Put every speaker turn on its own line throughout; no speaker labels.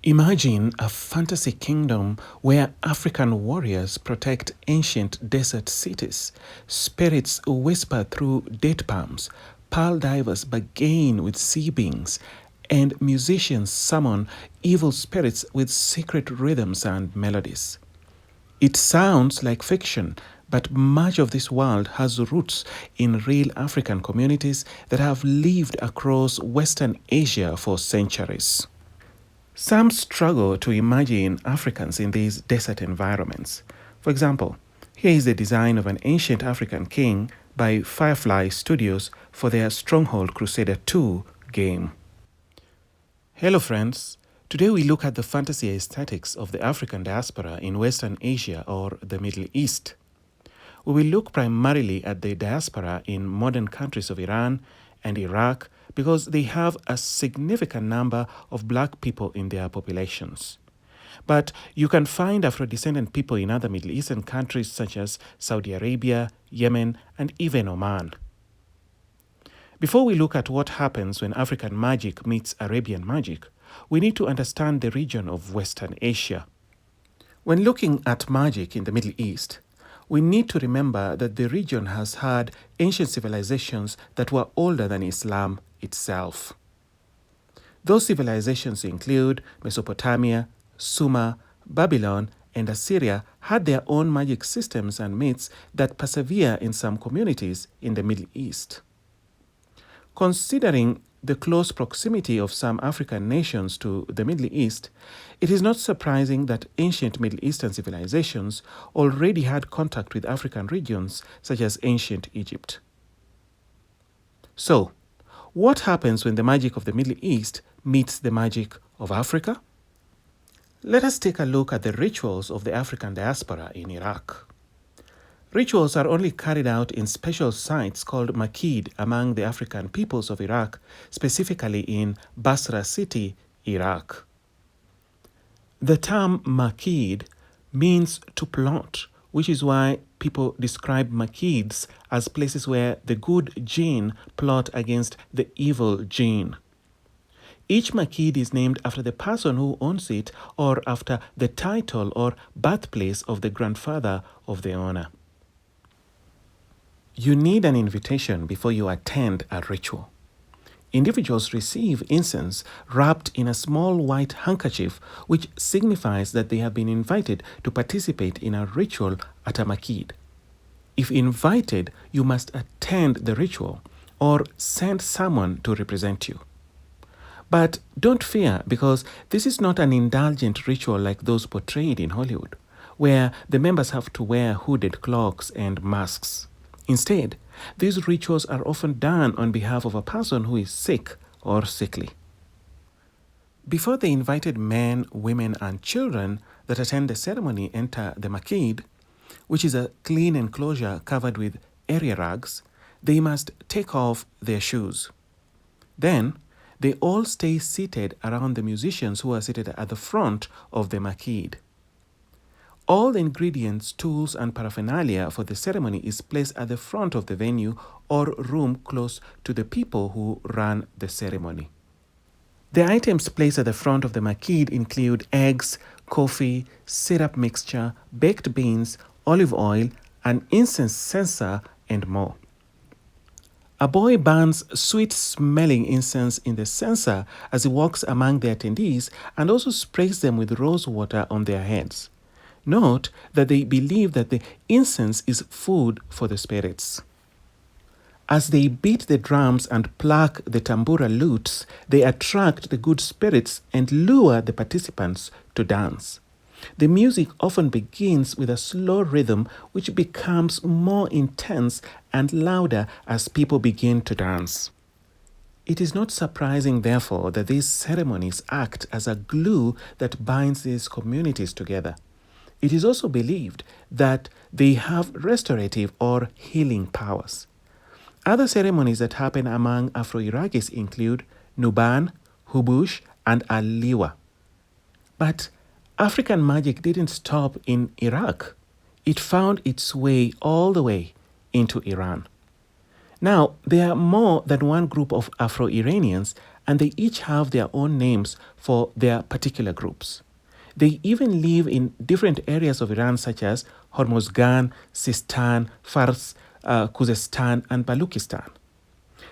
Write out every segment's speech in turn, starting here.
Imagine a fantasy kingdom where African warriors protect ancient desert cities, spirits whisper through date palms, pearl divers bargain with sea beings, and musicians summon evil spirits with secret rhythms and melodies. It sounds like fiction, but much of this world has roots in real African communities that have lived across Western Asia for centuries. Some struggle to imagine Africans in these desert environments. For example, here is the design of an ancient African king by Firefly Studios for their Stronghold Crusader 2 game. Hello friends, today we look at the fantasy aesthetics of the African diaspora in Western Asia or the Middle East. We will look primarily at the diaspora in modern countries of Iran and Iraq because they have a significant number of black people in their populations. But you can find Afro-descendant people in other Middle Eastern countries such as Saudi Arabia, Yemen, and even Oman. Before we look at what happens when African magic meets Arabian magic, we need to understand the region of Western Asia. When looking at magic in the Middle East, we need to remember that the region has had ancient civilizations that were older than Islam itself. Those civilizations include Mesopotamia, Sumer, Babylon, and Assyria had their own magic systems and myths that persevere in some communities in the Middle East. Considering the close proximity of some African nations to the Middle East, it is not surprising that ancient Middle Eastern civilizations already had contact with African regions such as ancient Egypt. So, what happens when the magic of the Middle East meets the magic of Africa? Let us take a look at the rituals of the African diaspora in Iraq. Rituals are only carried out in special sites called Makid among the African peoples of Iraq, specifically in Basra city, Iraq. The term Makid means to plot, which is why people describe Makids as places where the good jinn plot against the evil jinn. Each Makid is named after the person who owns it or after the title or birthplace of the grandfather of the owner. You need an invitation before you attend a ritual. Individuals receive incense wrapped in a small white handkerchief, which signifies that they have been invited to participate in a ritual at a Makid. If invited, you must attend the ritual or send someone to represent you. But don't fear, because this is not an indulgent ritual like those portrayed in Hollywood, where the members have to wear hooded cloaks and masks. Instead, these rituals are often done on behalf of a person who is sick or sickly. Before the invited men, women, and children that attend the ceremony enter the Makid, which is a clean enclosure covered with area rugs, they must take off their shoes. Then, they all stay seated around the musicians who are seated at the front of the Makid. All the ingredients, tools, and paraphernalia for the ceremony is placed at the front of the venue or room close to the people who run the ceremony. The items placed at the front of the Makid include eggs, coffee, syrup mixture, baked beans, olive oil, an incense censer, and more. A boy burns sweet-smelling incense in the censer as he walks among the attendees and also sprays them with rose water on their heads. Note that they believe that the incense is food for the spirits. As they beat the drums and pluck the tambura lutes, they attract the good spirits and lure the participants to dance. The music often begins with a slow rhythm which becomes more intense and louder as people begin to dance. It is not surprising, therefore, that these ceremonies act as a glue that binds these communities together. It is also believed that they have restorative or healing powers. Other ceremonies that happen among Afro-Iraqis include Nuban, Hubush, and Aliwa. But African magic didn't stop in Iraq. It found its way all the way into Iran. Now, there are more than one group of Afro-Iranians, and they each have their own names for their particular groups. They even live in different areas of Iran such as Hormozgan, Sistan, Fars, Khuzestan, and Baluchistan.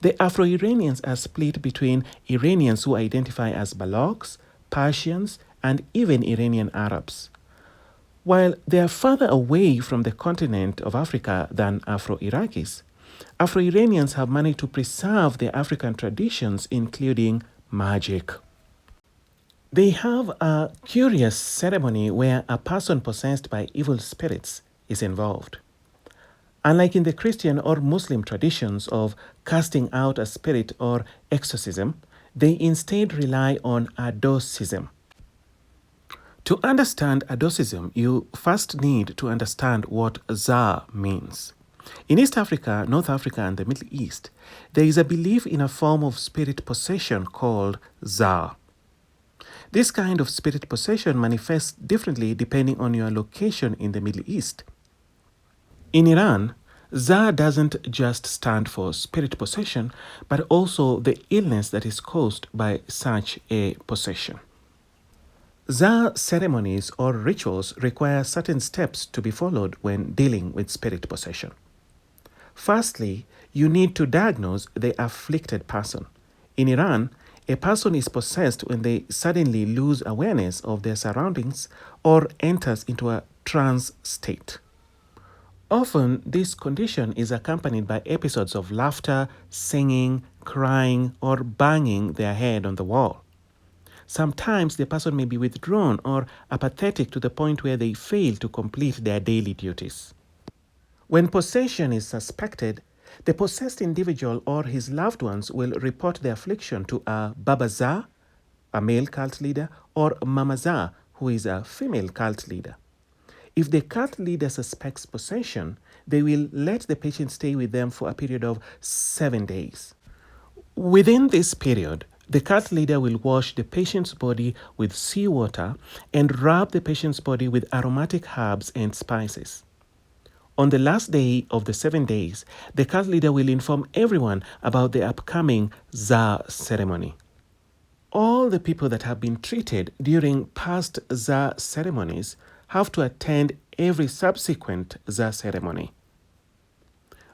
The Afro-Iranians are split between Iranians who identify as Balochs, Persians, and even Iranian Arabs. While they are farther away from the continent of Africa than Afro-Iraqis, Afro-Iranians have managed to preserve their African traditions, including magic. They have a curious ceremony where a person possessed by evil spirits is involved. Unlike in the Christian or Muslim traditions of casting out a spirit or exorcism, they instead rely on adorcism. To understand adorcism, you first need to understand what Za means. In East Africa, North Africa, and the Middle East, there is a belief in a form of spirit possession called Za. This kind of spirit possession manifests differently depending on your location in the Middle East. In Iran, Za doesn't just stand for spirit possession, but also the illness that is caused by such a possession. Za ceremonies or rituals require certain steps to be followed when dealing with spirit possession. Firstly, you need to diagnose the afflicted person. In Iran, a person is possessed when they suddenly lose awareness of their surroundings or enters into a trance state. Often, this condition is accompanied by episodes of laughter, singing, crying, or banging their head on the wall. Sometimes the person may be withdrawn or apathetic to the point where they fail to complete their daily duties. When possession is suspected, the possessed individual or his loved ones will report the affliction to a Babaza, a male cult leader, or Mamaza, who is a female cult leader. If the cult leader suspects possession, they will let the patient stay with them for a period of 7 days. Within this period, the cult leader will wash the patient's body with seawater and rub the patient's body with aromatic herbs and spices. On the last day of the 7 days, the cult leader will inform everyone about the upcoming Za ceremony. All the people that have been treated during past Za ceremonies have to attend every subsequent Za ceremony.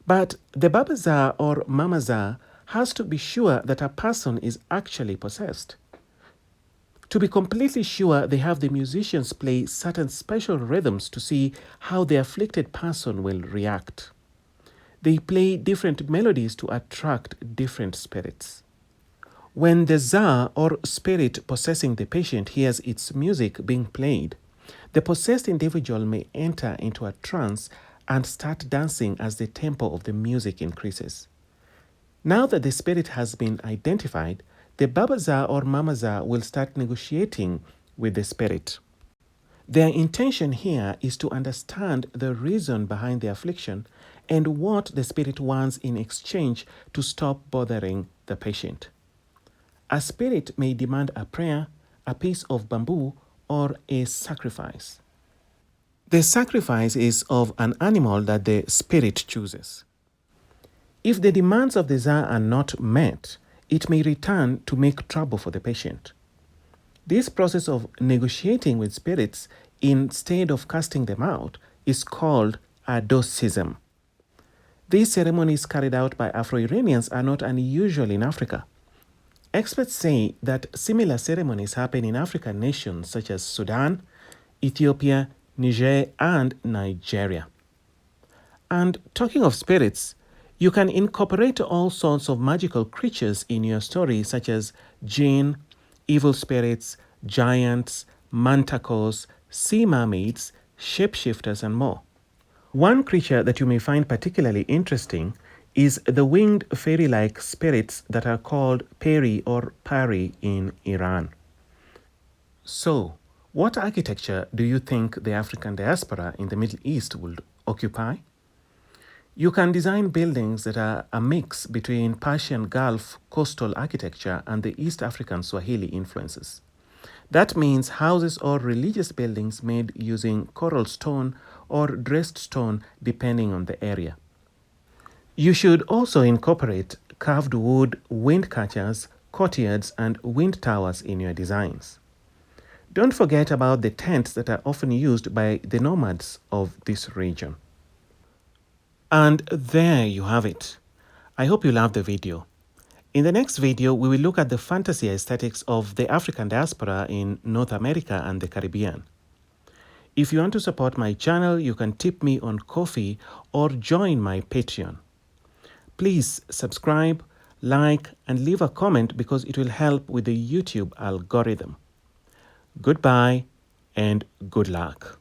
But the Baba Za or Mama Za has to be sure that a person is actually possessed. To be completely sure, they have the musicians play certain special rhythms to see how the afflicted person will react. They play different melodies to attract different spirits. When the Za or spirit possessing the patient hears its music being played, the possessed individual may enter into a trance and start dancing as the tempo of the music increases. Now that the spirit has been identified, the Babaza or Mamaza will start negotiating with the spirit. Their intention here is to understand the reason behind the affliction and what the spirit wants in exchange to stop bothering the patient. A spirit may demand a prayer, a piece of bamboo, or a sacrifice. The sacrifice is of an animal that the spirit chooses. If the demands of the Za are not met, it may return to make trouble for the patient. This process of negotiating with spirits instead of casting them out is called adorcism. These ceremonies carried out by Afro-Iranians are not unusual in Africa. Experts say that similar ceremonies happen in African nations such as Sudan, Ethiopia, Niger, and Nigeria. And talking of spirits, you can incorporate all sorts of magical creatures in your story, such as jinn, evil spirits, giants, manticores, sea mermaids, shapeshifters, and more. One creature that you may find particularly interesting is the winged fairy-like spirits that are called peri or pari in Iran. So, what architecture do you think the African diaspora in the Middle East would occupy? You can design buildings that are a mix between Persian Gulf coastal architecture and the East African Swahili influences. That means houses or religious buildings made using coral stone or dressed stone depending on the area. You should also incorporate carved wood wind catchers, courtyards, and wind towers in your designs. Don't forget about the tents that are often used by the nomads of this region. And there you have it. I hope you loved the video. In the next video, we will look at the fantasy aesthetics of the African diaspora in North America and the Caribbean. If you want to support my channel, you can tip me on Ko-fi or join my Patreon. Please subscribe, like, and leave a comment because it will help with the YouTube algorithm. Goodbye and good luck.